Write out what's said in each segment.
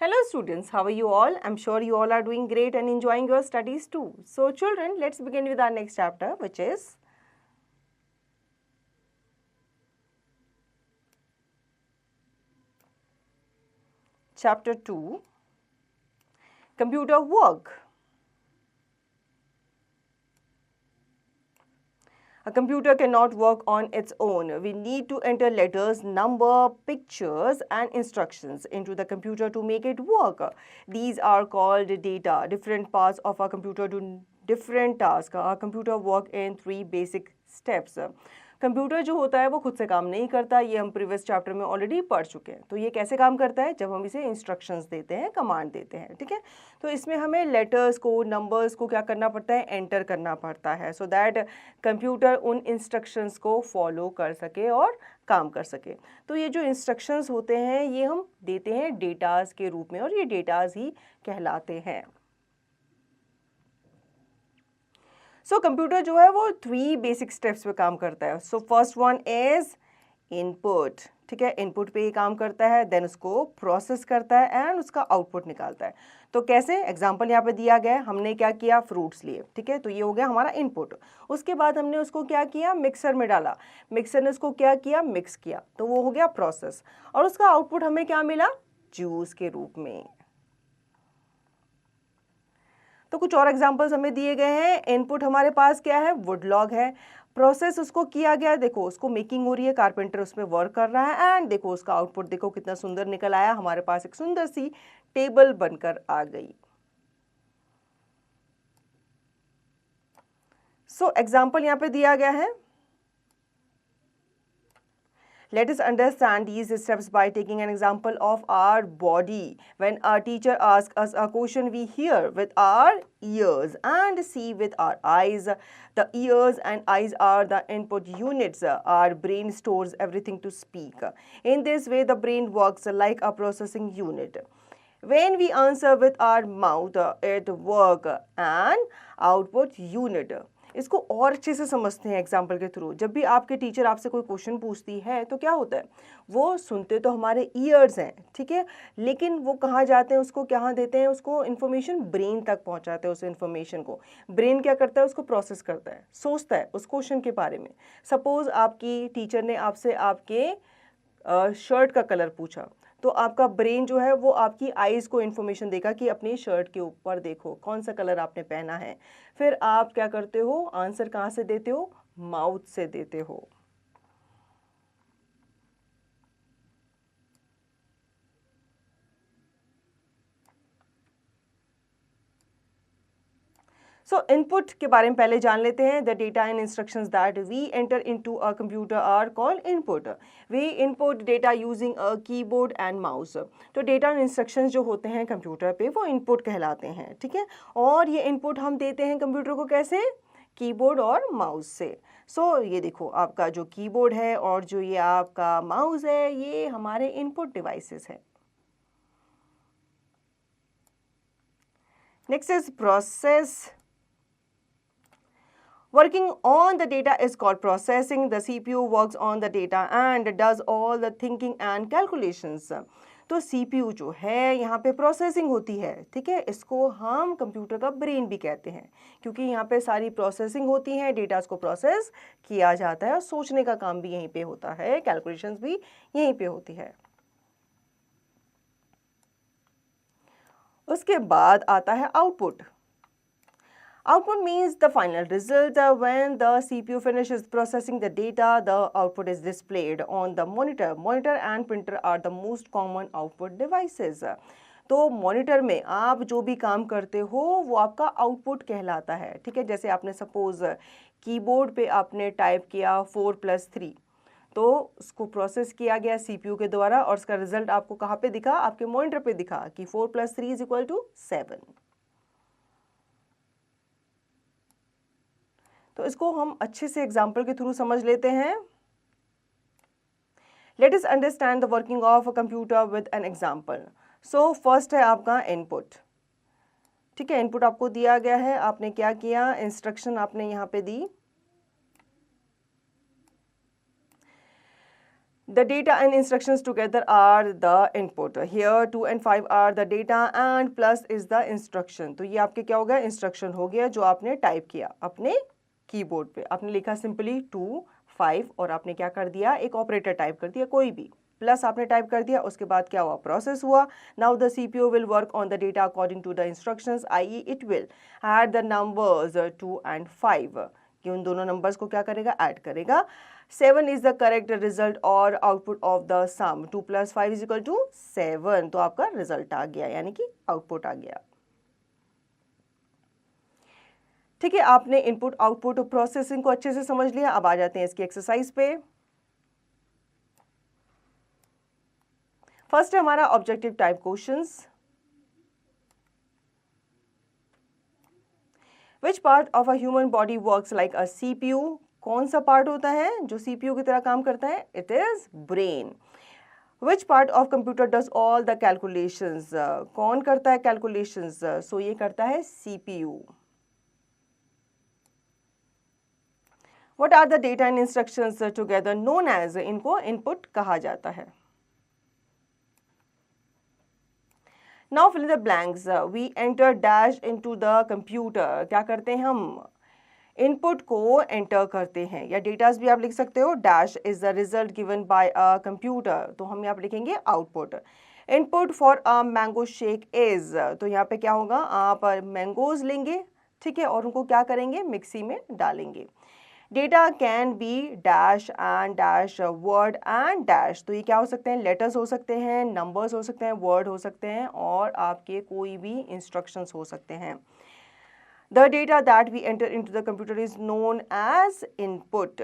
Hello students, how are you all? I'm sure you all are doing great and enjoying your studies too. So children, let's begin with our next chapter, which is chapter 2, computer work. A computer cannot work on its own. We need to enter letters, number, pictures and instructions into the computer to make it work. These are called data. Different parts of our computer do different tasks. Our computer work in 3 basic steps. Computer जो होता है वो खुद से काम नहीं करता, ये हम प्रीवियस चैप्टर में ऑलरेडी पढ़ चुके हैं। तो ये कैसे काम करता है? जब हम इसे इंस्ट्रक्शंस देते हैं, कमांड देते हैं, ठीक है। तो इसमें हमें लेटर्स को, नंबर्स को क्या करना पड़ता है? एंटर करना पड़ता है, सो दैट कंप्यूटर उन इंस्ट्रक्शंस को फॉलो कर सके और काम कर सके। तो ये जो इंस्ट्रक्शंस होते हैं ये हम देते हैं डेटाज के रूप में और ये डेटाज ही कहलाते हैं। सो कंप्यूटर जो है वो 3 बेसिक स्टेप्स पे काम करता है। So first one is input, ठीक है, इनपुट पे ही काम करता है, देन उसको प्रोसेस करता है एंड उसका आउटपुट निकालता है। तो कैसे? एग्जांपल यहाँ पे दिया गया है, हमने क्या किया? फ्रूट्स लिए, ठीक है, तो ये हो गया हमारा इनपुट। उसके बाद हमने उसको क्या किया? मिक्सर में डाला, मिक्सर ने उसको क्या किया? मिक्स किया, तो वो हो गया प्रोसेस। और उसका आउटपुट हमें क्या मिला? जूस के रूप में। तो कुछ और एग्जांपल्स हमें दिए गए हैं। इनपुट हमारे पास क्या है? वुड लॉग है। प्रोसेस उसको किया गया, देखो उसको मेकिंग हो रही है, कारपेंटर उसमें वर्क कर रहा है एंड देखो उसका आउटपुट देखो कितना सुंदर निकल आया, हमारे पास एक सुंदर सी टेबल बनकर आ गई। सो एग्जांपल यहाँ पे दिया गया है। Let us understand these steps by taking an example of our body. When our teacher asks us a question, we hear with our ears and see with our eyes. The ears and eyes are the input units. Our brain stores everything to speak. In this way, the brain works like a processing unit. When we answer with our mouth, it works an output unit. इसको और अच्छे से समझते हैं example के through. जब भी आपके टीचर आपसे कोई क्वेश्चन पूछती है तो क्या होता है? वो सुनते तो हमारे ईयर्स हैं, ठीक है, लेकिन वो कहाँ जाते हैं? उसको कहाँ देते हैं? उसको इन्फॉर्मेशन ब्रेन तक पहुँचाते हैं। उस इन्फॉर्मेशन को ब्रेन क्या करता है? उसको प्रोसेस करता है, सोचता है उस क्वेश्चन के बारे में। सपोज आपकी टीचर ने आपसे आपके शर्ट का कलर पूछा, तो आपका ब्रेन जो है वो आपकी आईज़ को इन्फॉर्मेशन देगा कि अपनी शर्ट के ऊपर देखो कौन सा कलर आपने पहना है। फिर आप क्या करते हो? आंसर कहाँ से देते हो? माउथ से देते हो। सो इनपुट के बारे में पहले जान लेते हैं। The data and instructions that we enter into a computer are called input. We input data using a keyboard and mouse. तो डेटा एंड इंस्ट्रक्शंस जो होते हैं कंप्यूटर पे वो इनपुट कहलाते हैं, ठीक है। और ये इनपुट हम देते हैं कंप्यूटर को कैसे? कीबोर्ड और माउस से। सो ये देखो आपका जो कीबोर्ड है और जो ये आपका माउस है ये हमारे इनपुट डिवाइसेस है। Next is process. Working on the data is called processing. The CPU works on the data and does all the thinking and calculations. तो CPU जो है यहाँ पे प्रोसेसिंग होती है, ठीक है, इसको हम कंप्यूटर का ब्रेन भी कहते हैं क्योंकि यहाँ पे सारी प्रोसेसिंग होती है, डेटा को प्रोसेस किया जाता है और सोचने का काम भी यहीं पे होता है, कैलकुलेशंस भी यहीं पे होती है। उसके बाद आता है output. Output means the final result. When the CPU finishes processing the data, the output is displayed on the monitor. Monitor and printer are the most common output devices. तो मॉनिटर में आप जो भी काम करते हो वो आपका आउटपुट कहलाता है, ठीक है। जैसे आपने सपोज कीबोर्ड पे आपने टाइप किया 4+3, तो उसको प्रोसेस किया गया सीपीयू के द्वारा और उसका रिजल्ट आपको कहाँ पे दिखा? आपके मॉनिटर पे दिखा कि 4+3 = 7। तो इसको हम अच्छे से एग्जाम्पल के थ्रू समझ लेते हैं। Let us understand the working of a computer with an example. So first है आपका इनपुट, ठीक है। इनपुट आपको दिया गया है, आपने क्या किया? इंस्ट्रक्शन आपने यहाँ पे दी। The data and instructions together are the input. Here 2 and 5 are the data and plus is the instruction. तो ये आपके क्या हो गया, instruction हो गया जो आपने टाइप किया अपने कीबोर्ड पे. आपने लिखा सिंपली 2, 5 और आपने क्या कर दिया, एक ऑपरेटर टाइप कर दिया कोई भी, प्लस आपने टाइप कर दिया. उसके बाद क्या हुआ, प्रोसेस हुआ. Now the CPU will work on the data according to the instructions, i.e. it will add the numbers 2 and 5. कि उन दोनों नंबर्स को क्या करेगा, ऐड करेगा. 7 is the correct result or output of the sum. 2 plus 5 is equal to 7. तो आपका result आ गया, यानी कि आउटपुट आ गया. ठीक है, आपने इनपुट आउटपुट प्रोसेसिंग को अच्छे से समझ लिया. अब आ जाते हैं इसकी एक्सरसाइज पे. फर्स्ट है हमारा objective type questions. Which part of a human body works like a CPU? कौन सा पार्ट होता है जो CPU की तरह काम करता है? It is brain. Which part of computer does all the calculations? कौन करता है calculations? So ये करता है CPU. What are the data and instructions together known as? इनको input कहा जाता है. Now fill in the blanks. We enter dash into the computer. क्या करते हैं हम, इनपुट को एंटर करते हैं, या डेटास भी आप लिख सकते हो. Dash is the result given by a computer, तो हम यहाँ पे लिखेंगे output. Input for a mango shake is, तो यहाँ पे क्या होगा, आप मैंगोज लेंगे, ठीक है, और उनको क्या करेंगे, मिक्सी में डालेंगे. Data can be dash and dash word and dash, तो ये क्या हो सकते हैं, लेटर्स हो सकते हैं, नंबर्स हो सकते हैं, वर्ड हो सकते हैं, और आपके कोई भी इंस्ट्रक्शंस हो सकते हैं. The data that we enter into the computer is known as input.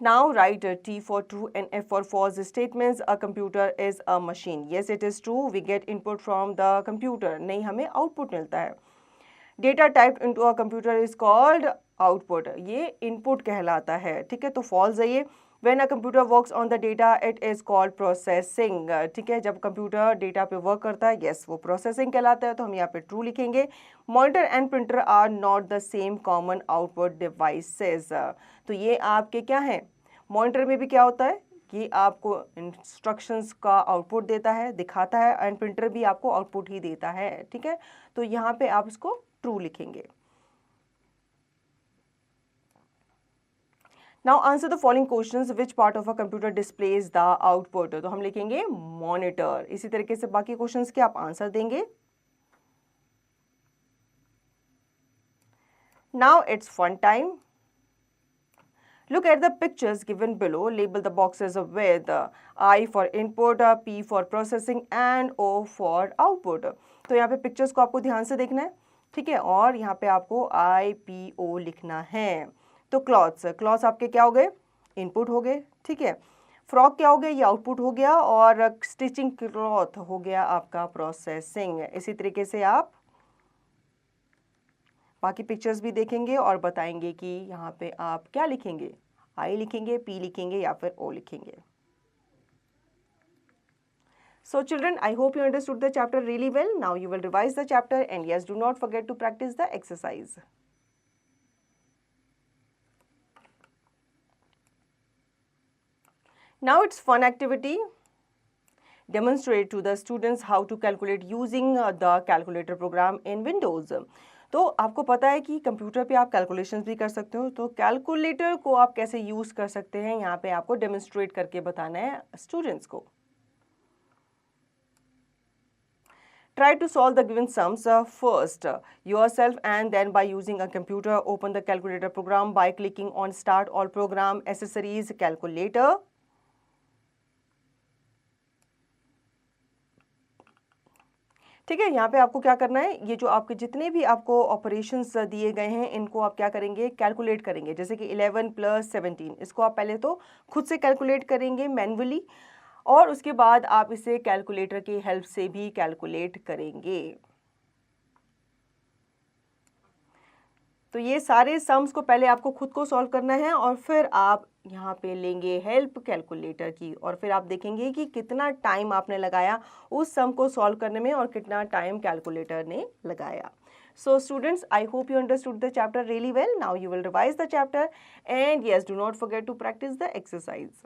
Now write T for true and F for false statements. A computer is a machine. Yes, it is true. We get input from the computer. नहीं, हमें output मिलता है. Data typed into a computer is called output. ये input कहलाता है, ठीक है, तो false है ये. When a computer works on the data, it is called processing. ठीक है, जब कंप्यूटर डेटा पे वर्क करता है, yes, वो processing कहलाता है, तो हम यहाँ पे true लिखेंगे. Monitor and printer are not the same common output devices. तो ये आपके क्या हैं, मॉनिटर में भी क्या होता है कि आपको इंस्ट्रक्शंस का आउटपुट देता है, दिखाता है, एंड प्रिंटर भी आपको आउटपुट ही देता है, ठीक है. तो यहाँ पे आप इसको ट्रू लिखेंगे. Now answer the following questions. Which part of a computer displays the output, तो हम लिखेंगे मॉनिटर. इसी तरीके से बाकी क्वेश्चंस के आप आंसर देंगे. Now it's fun time. Look at the pictures given below. Label the boxes with I for input, P for processing and O for output. तो यहाँ पे पिक्चर्स को आपको ध्यान से देखना है, ठीक है, और यहाँ पे आपको IPO लिखना है. तो क्लॉथ्स आपके क्या हो गए, इनपुट हो गए, ठीक है. फ्रॉक क्या हो गया, ये आउटपुट हो गया, और स्टिचिंग क्लॉथ हो गया आपका प्रोसेसिंग. इसी तरीके से आप बाकी पिक्चर्स भी देखेंगे और बताएंगे कि यहाँ पे आप क्या लिखेंगे, आई लिखेंगे, पी लिखेंगे या फिर ओ लिखेंगे. So children, I hope you understood the chapter really well. Now you will revise the chapter, and yes, do not forget to practice the exercise. Now it's fun activity. Demonstrate to the students how to calculate using the calculator program in Windows. तो आपको पता है कि computer पे आप calculations भी कर सकते हो, तो कैलकुलेटर को आप कैसे यूज़ कर सकते हैं, यहाँ पे आपको डेमोन्स्ट्रेट करके बताना है स्टूडेंट्स को. Try to solve the given sums first yourself, and then by using a computer, open the calculator program by clicking on Start All Program, Accessories, Calculator. ठीक है, यहाँ पे आपको क्या करना है, ये जो आपके जितने भी आपको ऑपरेशंस दिए गए हैं, इनको आप क्या करेंगे, कैलकुलेट करेंगे. जैसे कि 11 + 17, इसको आप पहले तो खुद से कैलकुलेट करेंगे मैन्युअली, और उसके बाद आप इसे कैलकुलेटर की हेल्प से भी कैलकुलेट करेंगे. तो ये सारे सम्स को पहले आपको खुद को सॉल्व करना है, और फिर आप यहाँ पे लेंगे हेल्प कैलकुलेटर की, और फिर आप देखेंगे कि कितना टाइम आपने लगाया उस सम को सॉल्व करने में और कितना टाइम कैलकुलेटर ने लगाया. So students, I hope you understood the chapter really well. Now you will revise the chapter, and yes, do not forget to practice the exercise.